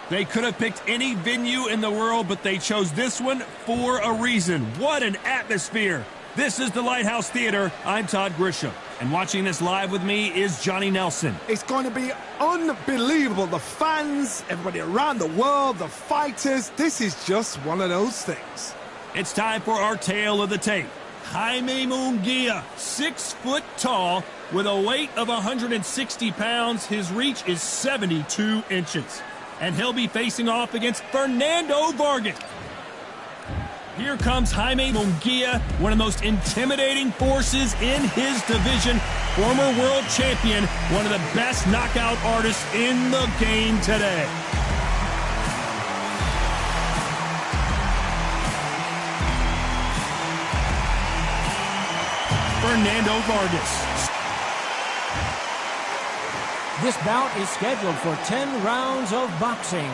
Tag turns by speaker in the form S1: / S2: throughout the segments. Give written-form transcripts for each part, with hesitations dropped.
S1: They could have picked any venue in the world, but they chose this one for a reason. What an atmosphere. This is the Lighthouse Theater. I'm Todd Grisham. And watching this live with me is Johnny Nelson.
S2: It's going to be unbelievable. The fans, everybody around the world, the fighters. This is just one of those things.
S1: It's time for our tale of the tape. Jaime Munguia, 6 foot tall, with a weight of 160 pounds. His reach is 72 inches. And he'll be facing off against Fernando Vargas. Here comes Jaime Munguia, one of the most intimidating forces in his division. Former world champion, one of the best knockout artists in the game today. Fernando Vargas.
S3: This bout is scheduled for 10 rounds of boxing.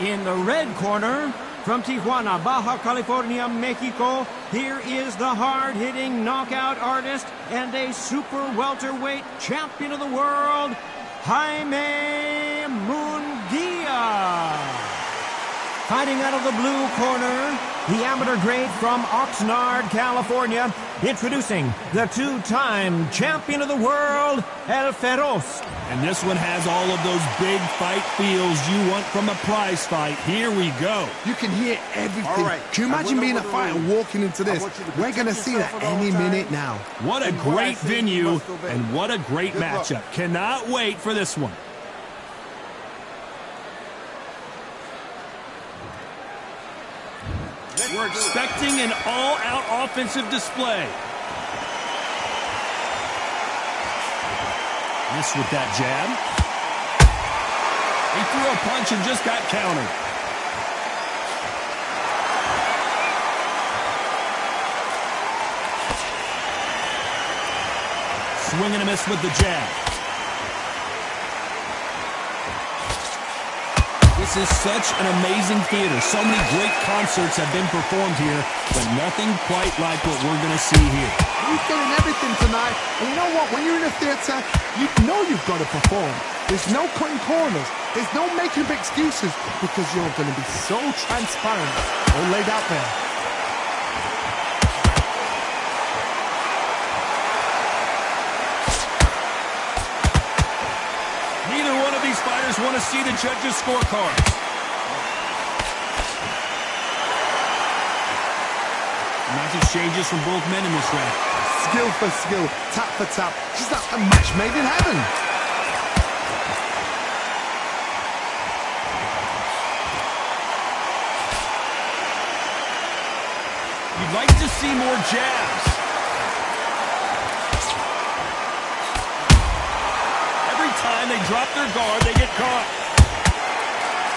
S3: In the red corner, from Tijuana, Baja California, Mexico, here is the hard-hitting knockout artist and a super welterweight champion of the world, Jaime Munguia. Fighting out of the blue corner, the amateur grade from Oxnard, California, introducing the 2-time champion of the world, El Feroz.
S1: And this one has all of those big fight feels you want from a prize fight. Here we go.
S2: You can hear everything. Can you imagine being a fighter walking into this? We're going to see that any minute now.
S1: What a great venue and what a great matchup. Cannot wait for this one. We're expecting an all-out offensive display. Missed with that jab. He threw a punch and just got countered. Swing and a miss with the jab. This is such an amazing theater. So many great concerts have been performed here, but nothing quite like what we're going to see here.
S2: He's getting everything tonight. And you know what? When you're in a theater, you know you've got to perform. There's no cutting corners. There's no making up excuses because you're going to be so transparent all laid out there.
S1: Neither one of these fighters want to see the judges' scorecards. Match exchanges from both men in this round.
S2: Skill for skill, tap for tap. Just like a match made in heaven.
S1: You'd like to see more jabs. Every time they drop their guard, they get caught.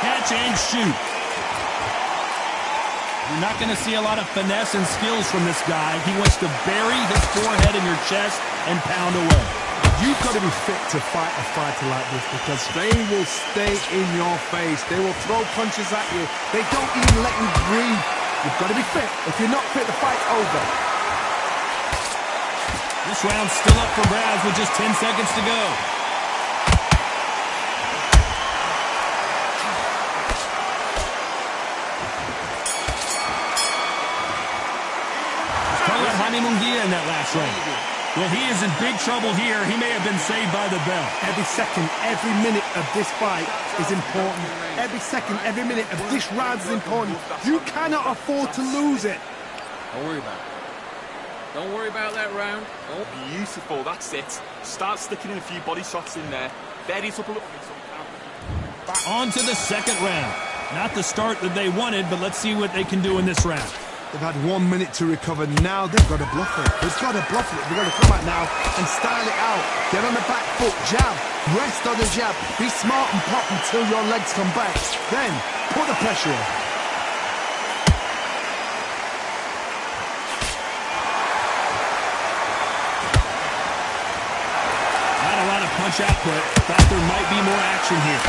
S1: Catch and shoot. You're not going to see a lot of finesse and skills from this guy. He wants to bury his forehead in your chest and pound away.
S2: You've got to be fit to fight a fighter like this because they will stay in your face. They will throw punches at you. They don't even let you breathe. You've got to be fit. If you're not fit, the fight's over.
S1: This round's still up for grabs with just 10 seconds to go. Jaime Munguia in that last round. Well, he is in big trouble here. He may have been saved by the bell.
S2: Every second, every minute of this fight is important. Every second, every minute of this round is important. You cannot afford to lose it.
S4: Don't worry about it. Don't worry about that round. Oh, beautiful, that's it. Start sticking in a few body shots in there. Bury it up a little bit.
S1: On to the second round. Not the start that they wanted, but let's see what they can do in this round.
S2: They've had 1 minute to recover. Now they've got to bluff it. They've got to bluff it. They've got to come out now and style it out. Get on the back foot, jab, rest on the jab. Be smart and pop until your legs come back. Then put the pressure on.
S1: Not a lot of punch output. Thought there might be more action here.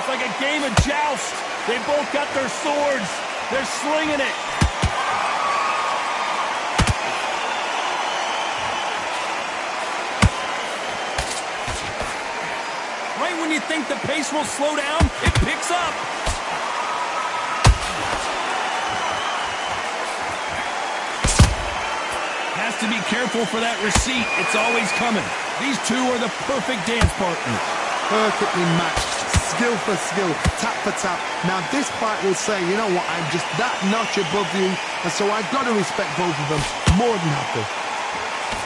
S1: Like a game of joust. They both got their swords. They're slinging it. Right when you think the pace will slow down, it picks up. Has to be careful for that receipt. It's always coming. These two are the perfect dance partners.
S2: Perfectly matched. Skill for skill, tap for tap. Now this fight will say, you know what, I'm just that notch above you, and so I've got to respect both of them more than happy.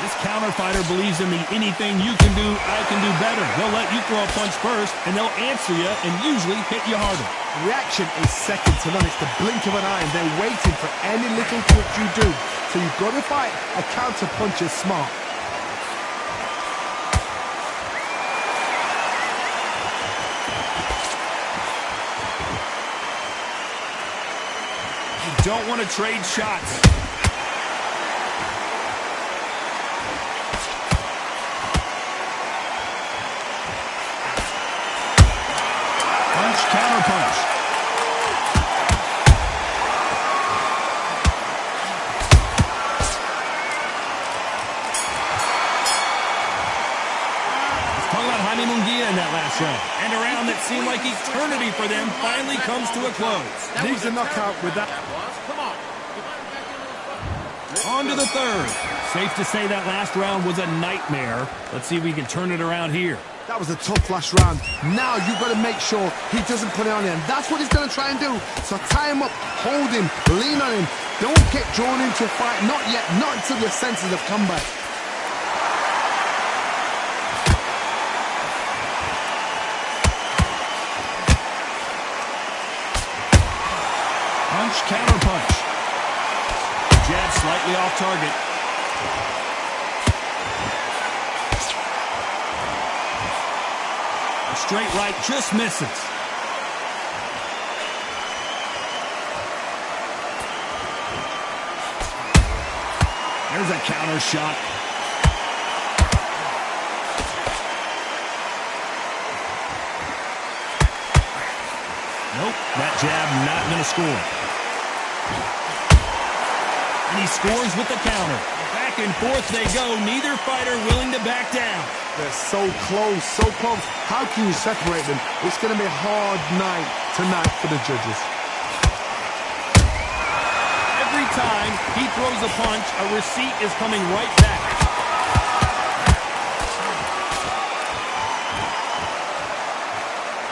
S1: This counter fighter believes in the anything you can do, I can do better. They'll let you throw a punch first, and they'll answer you and usually hit you harder.
S2: Reaction is second to none. It's the blink of an eye, and they're waiting for any little twitch you do. So you've got to fight a counter puncher smart.
S1: You don't want to trade shots. Punch, counter punch. Let's talk about Jaime Munguia in that last round. And a round that seemed like eternity for them finally comes to a close.
S2: Needs a knockout with that.
S1: On to the third. Safe to say that last round was a nightmare. Let's see if we can turn it around here.
S2: That was a tough last round. Now you've got to make sure he doesn't put it on him. That's what he's going to try and do. So tie him up, hold him, lean on him. Don't get drawn into a fight. Not yet. Not until your senses have come back.
S1: Punch, counter punch. Jab slightly off target. A straight right just misses. There's a counter shot. Nope, that jab not going to score. And he scores with the counter. Back and forth they go. Neither fighter willing to back down.
S2: They're so close, so close. How can you separate them? It's going to be a hard night tonight for the judges.
S1: Every time he throws a punch, a receipt is coming right back.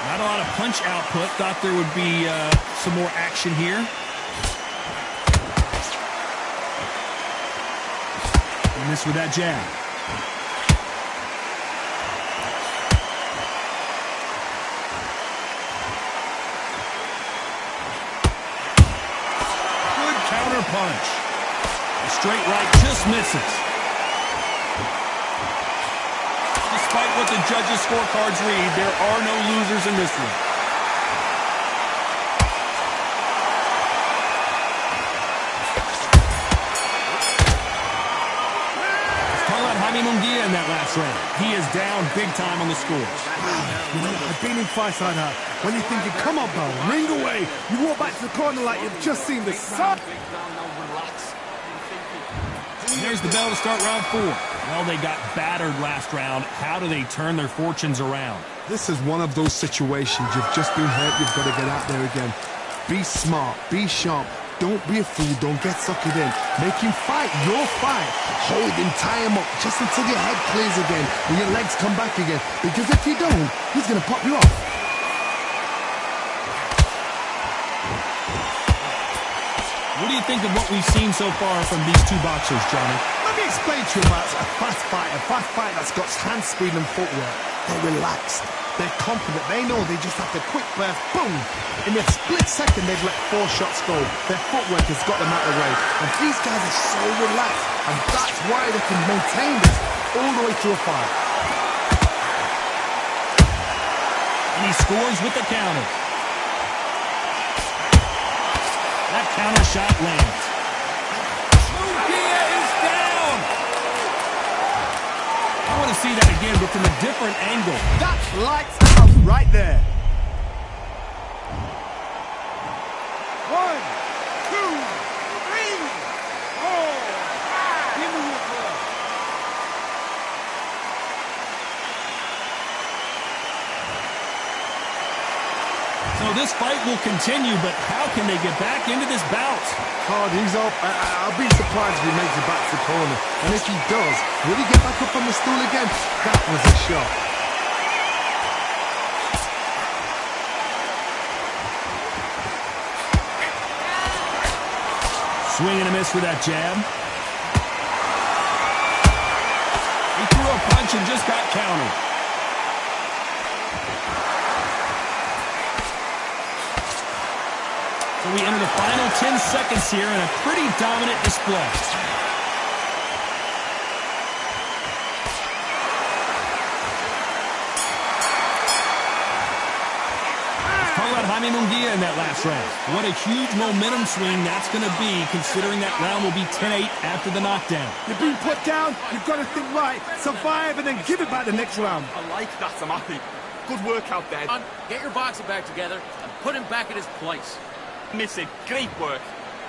S1: Not a lot of punch output. Thought there would be some more action here. And this with that jab. Good counter punch. A straight right just misses. Despite what the judges' scorecards read, there are no losers in this one. Munguia in that last round. He is down big time on the scores.
S2: You know, I've been in fights like that. When you're thinking, come on, bro, ring away. You walk back to the corner like you've just seen the sun.
S1: And there's the bell to start round 4. Well, they got battered last round. How do they turn their fortunes around?
S2: This is one of those situations. You've just been hurt. You've got to get out there again. Be smart. Be sharp. Don't be a fool. Don't get suckered in. Make him fight your fight. Hold him, tie him up, just until your head clears again and your legs come back again. Because if you don't, he's going to pop you off.
S1: What do you think of what we've seen so far from these two boxers, Johnny?
S2: Let me explain to you about a fast fight that's got hand speed and footwork. They're relaxed. They're confident. They know they just have to quick burst, boom. In a split second, they've let 4 shots go. Their footwork has got them out of the way. And these guys are so relaxed. And that's why they can maintain this all the way through a fight.
S1: And he scores with the counter. That counter shot lands. Munguia is down! I want to see that again, but from a different angle.
S2: That's lights out right there. 1, 2, 3, 4, 5. Give me your glove.
S1: So this fight will continue, but how can they get back into this bout?
S2: Hard, he's up. I'll be surprised if he makes it back to the corner. And if he does, will he get back up on the stool again? That was a shot.
S1: Swing and a miss with that jab. He threw a punch and just got countered. So we enter the final 10 seconds here in a pretty dominant display. Talk about Jaime Munguia in that last round. What a huge momentum swing that's going to be, considering that round will be 10-8 after the knockdown.
S2: You've been put down, you've got to think right, survive, and then give it back the next round.
S4: I like that, Samathi. Good work out there.
S5: Get your boxing bag together and put him back in his place.
S4: Missing. Great work.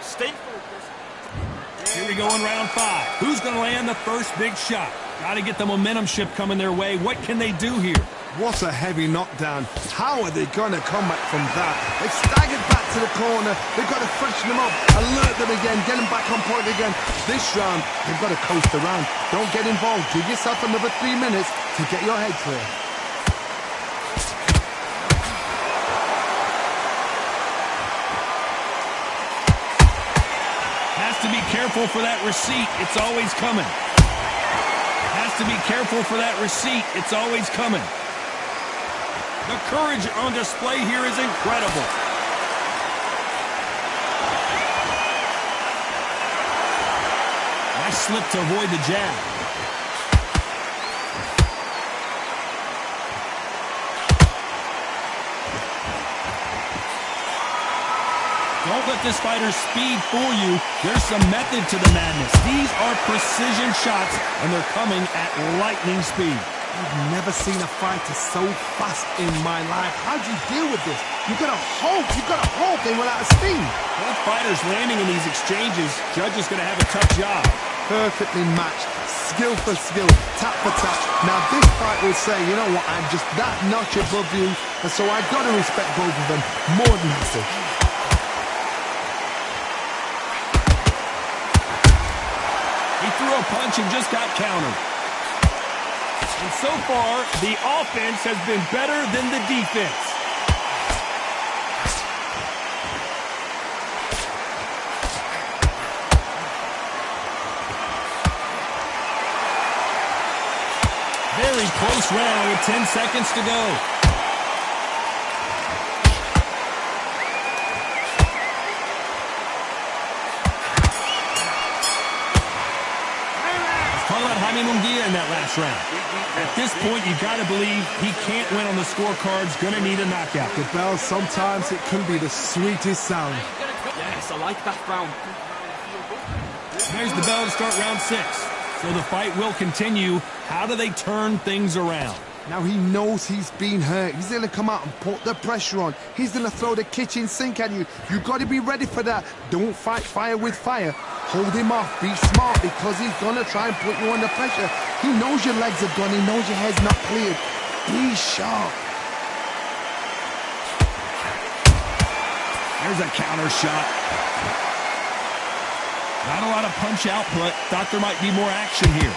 S4: Stay focused.
S1: Here we go in round 5. Who's going to land the first big shot? Got to get the momentum shift coming their way. What can they do here?
S2: What a heavy knockdown. How are they going to come back from that? They've staggered back to the corner. They've got to freshen them up, alert them again, get them back on point again. This round, they've got to coast around. Don't get involved. Give yourself another 3 minutes to get your head clear.
S1: Has to be careful for that receipt. It's always coming. Has to be careful for that receipt. It's always coming. The courage on display here is incredible. Nice slip to avoid the jab. Don't let this fighter's speed fool you. There's some method to the madness. These are precision shots, and they're coming at lightning speed.
S2: I've never seen a fighter so fast in my life. How do you deal with this? You've got to hope they run out of steam.
S1: Both fighters landing in these exchanges. Judge is going to have a tough job.
S2: Perfectly matched, skill for skill, tap for tap. Now this fight will say, you know what, I'm just that notch above you, and so I've got to respect both of them more than this.
S1: He threw a punch and just got countered. And so far, the offense has been better than the defense. Very close round with 10 seconds to go. Jaime Munguia in that last round. At this point, you got to believe he can't win on the scorecards. Going to need a knockout.
S2: The bell, sometimes it can be the sweetest sound.
S4: Yes, I like that round.
S1: There's the bell to start round 6. So the fight will continue. How do they turn things around?
S2: Now he knows he's been hurt. He's going to come out and put the pressure on. He's going to throw the kitchen sink at you. You've got to be ready for that. Don't fight fire with fire. Hold him off. Be smart, because he's going to try and put you under pressure. He knows your legs are gone. He knows your head's not cleared. Be sharp.
S1: There's a counter shot. Not a lot of punch output. Thought there might be more action here.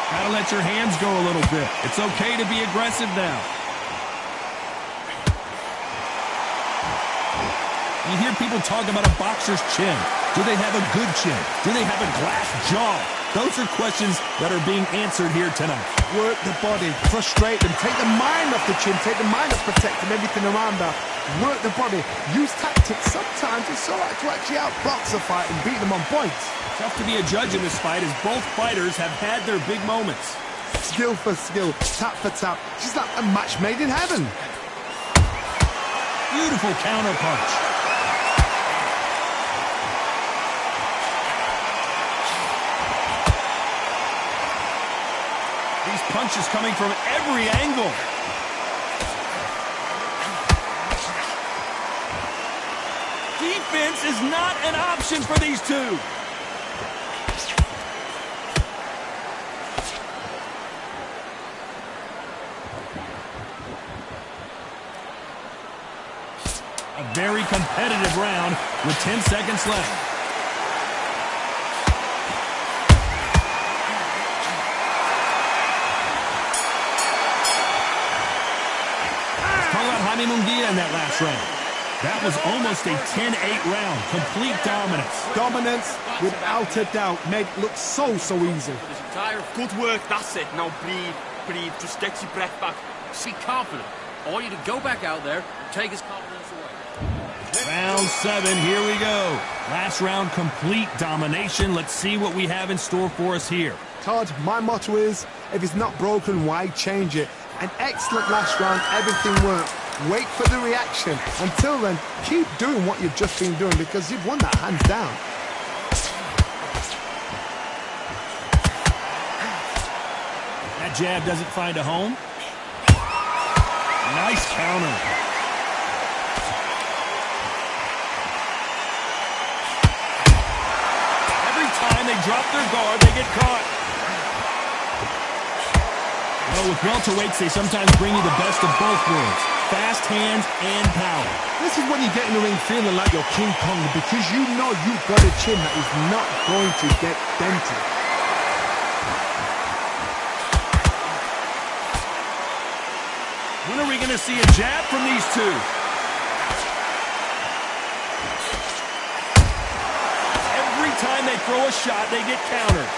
S1: Gotta let your hands go a little bit. It's okay to be aggressive now. You hear people talk about a boxer's chin. Do they have a good chin? Do they have a glass jaw? Those are questions that are being answered here tonight.
S2: Work the body, frustrate them, take the mind off the chin, take the mind off protecting everything around that. Work the body, use tactics. Sometimes it's all right to actually outbox a fight and beat them on points.
S1: Tough to be a judge in this fight, as both fighters have had their big moments.
S2: Skill for skill, tap for tap, just like a match made in heaven.
S1: Beautiful counter punch. These punches coming from every angle. Defense is not an option for these two. competitive round with 10 seconds left. Talk about Jaime Munguia in that last round. That was almost a 10-8 round. Complete dominance.
S2: Dominance, without a doubt, made it look so easy.
S4: Good work, that's it. Now breathe, just get your breath back.
S5: Be confident. I want you to go back out there and take his confidence away.
S1: Round 7, here we go. Last round, complete domination. Let's see what we have in store for us here.
S2: Todd, my motto is, if it's not broken, why change it? An excellent last round, everything worked. Wait for the reaction. Until then, keep doing what you've just been doing because you've won that hands down.
S1: That jab doesn't find a home. Nice counter. Every time they drop their guard, they get caught. Well, with welterweights, they sometimes bring you the best of both worlds. Fast hands and power.
S2: This is when you get in the ring feeling like you're King Kong because you know you've got a chin that is not going to get dented.
S1: When are we going to see a jab from these two? Every time they throw a shot, they get countered.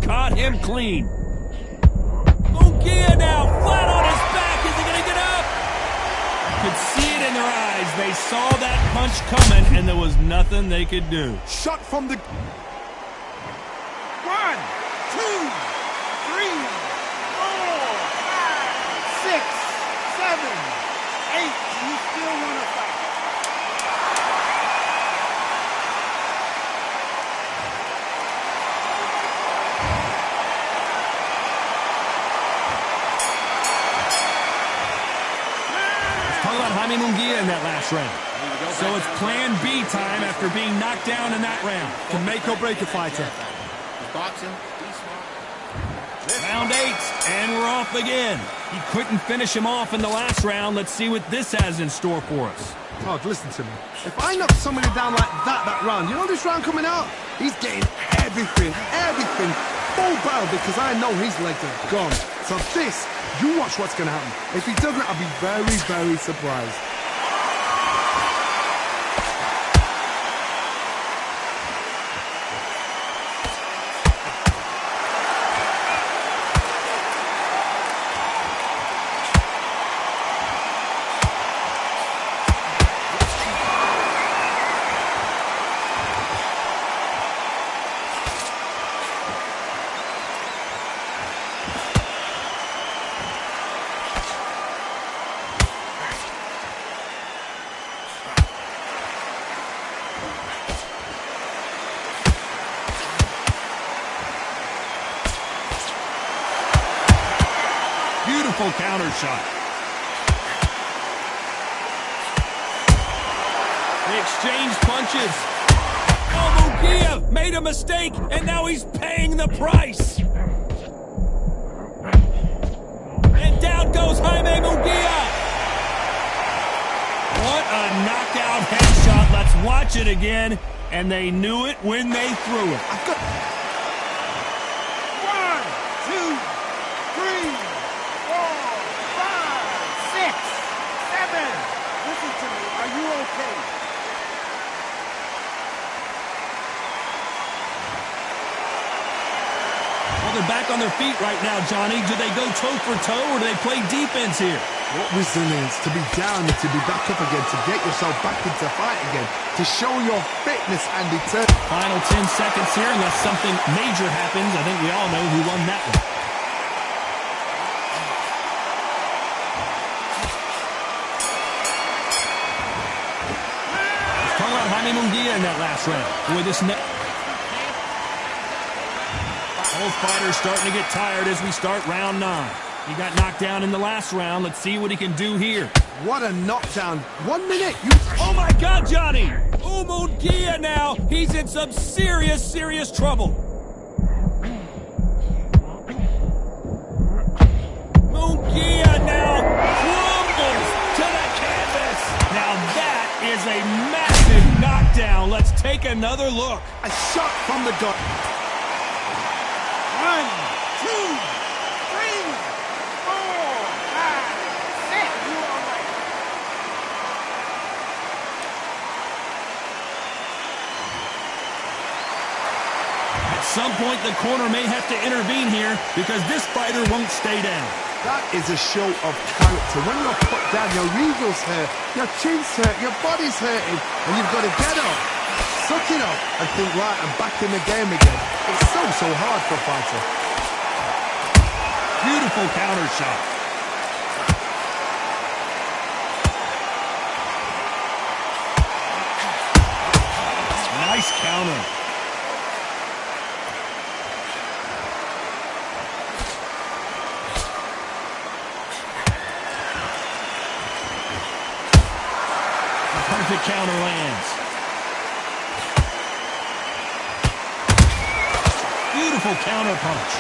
S1: Caught him clean. Munguia now flat on his back. Is he going to get up? You could see it in their eyes. They saw that punch coming, and there was nothing they could do.
S2: Shot from the... 1, 2, 3, 4, 5, 6, 7, 8. You still want to fight?
S1: Jaime Munguia in that last round. So it's plan B time after being knocked down in that round.
S2: Can make or break a fighter.
S5: Boxing, be smart.
S1: Round 8, and we're off again. He couldn't finish him off in the last round. Let's see what this has in store for us.
S2: Todd, listen to me. If I knock somebody down like that round, you know this round coming out? He's getting everything, full barrel because I know his legs are gone. So this, you watch what's going to happen. If he doesn't, I'll be very, very surprised.
S1: Beautiful counter shot. They exchanged punches. Oh, Munguia made a mistake, and now he's paying the price. And down goes Jaime Munguia. What a knockout headshot. Let's watch it again. And they knew it when they threw it.
S2: I've got...
S1: 1, 2, 3, 4, 5, 6, 7. Listen to me. Are you okay? Well, they're back on their feet right now, Johnny. Do they go toe for toe or do they play defense here?
S2: What resilience to be down and to be back up again, to get yourself back into fight again, to show your fitness and determination.
S1: Final 10 seconds here, unless something major happens. I think we all know who won that one. Talk about Jaime Munguia in that last round. Boy, this Both fighters starting to get tired as we start round 9. He got knocked down in the last round. Let's see what he can do here.
S2: What a knockdown. 1 minute.
S1: Oh, my God, Johnny! Munguia now. He's in some serious, serious trouble. Munguia now crumbles to the canvas. Now that is a massive knockdown. Let's take another look.
S2: A shot from the gun.
S6: 1, 2, 3, 4, 5, 6. You all right?
S1: At some point, the corner may have to intervene here because this fighter won't stay down.
S2: That is a show of character. When you're put down, your ego's hurt, your chin's hurt, your body's hurting, and you've got to get up, suck it up, and think, right, I'm back in the game again. It's so hard for a fighter.
S1: Beautiful counter shot. Nice counter. Perfect counter lands. Beautiful counter punch.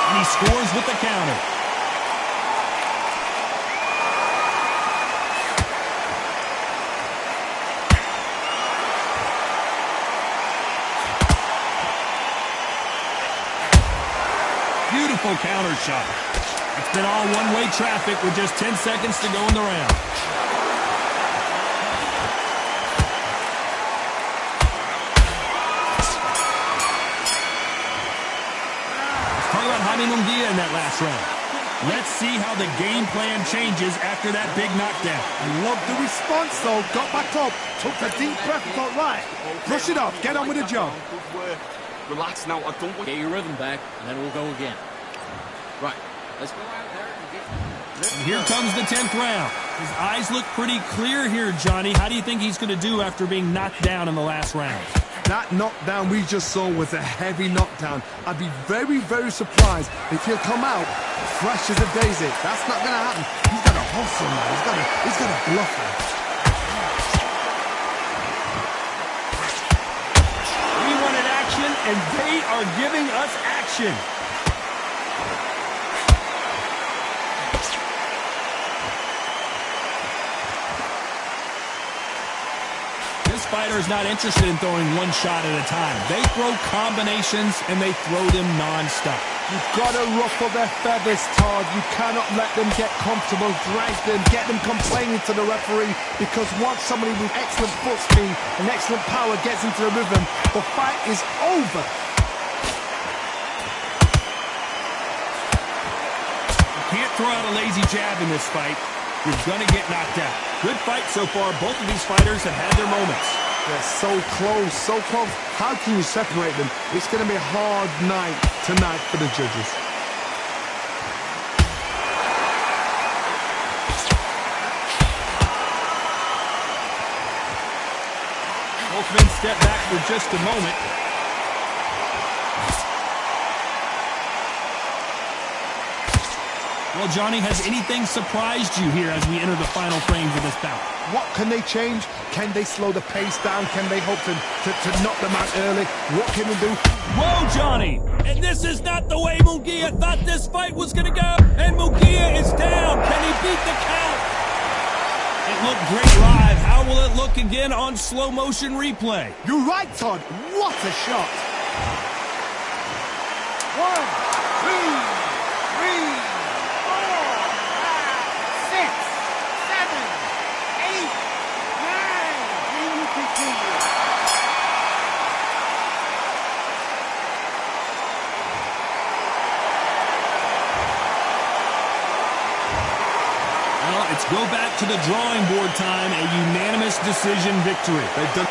S1: And he scores with the counter. Beautiful counter shot. It's been all one-way traffic with just 10 seconds to go in the round. Let's talk about Jaime Munguia in that last round. Let's see how the game plan changes after that big knockdown.
S2: I love the response, though. Got back up, took a deep breath, thought, right, brush it off, get on with the job.
S4: Good work. Relax now. I don't want...
S5: Get your rhythm back, and then we'll go again. Right. Let's go out there and get...
S1: And here comes the 10th round. His eyes look pretty clear here, Johnny. How do you think he's going to do after being knocked down in the last round?
S2: That knockdown we just saw was a heavy knockdown. I'd be very surprised if he'll come out fresh as a daisy. That's not going to happen. He's got to hustle now. He's got to bluff him.
S1: We wanted action, and they are giving us action. This fighter is not interested in throwing one shot at a time. They throw combinations, and they throw them non-stop.
S2: You've got to ruffle their feathers, Todd. You cannot let them get comfortable, drag them, get them complaining to the referee, because once somebody with excellent foot speed and excellent power gets into the rhythm, the fight is over.
S1: You can't throw out a lazy jab in this fight. You're going to get knocked out. Good fight so far. Both of these fighters have had their moments.
S2: They're so close, so close. How can you separate them? It's going to be a hard night tonight for the judges.
S1: Both men step back for just a moment. Well, Johnny, has anything surprised you here as we enter the final frames of this bout?
S2: What can they change? Can they slow the pace down? Can they hope to knock them out early? What can they do?
S1: Whoa, Johnny! And this is not the way Munguia thought this fight was going to go. And Munguia is down. Can he beat the count? It looked great live. How will it look again on slow motion replay?
S2: You're right, Todd. What a shot.
S6: 1, 2, 3, 6, 7, 8, 9. Can you continue?
S1: Well, it's go back to the drawing board time, a unanimous decision victory.
S2: They've done...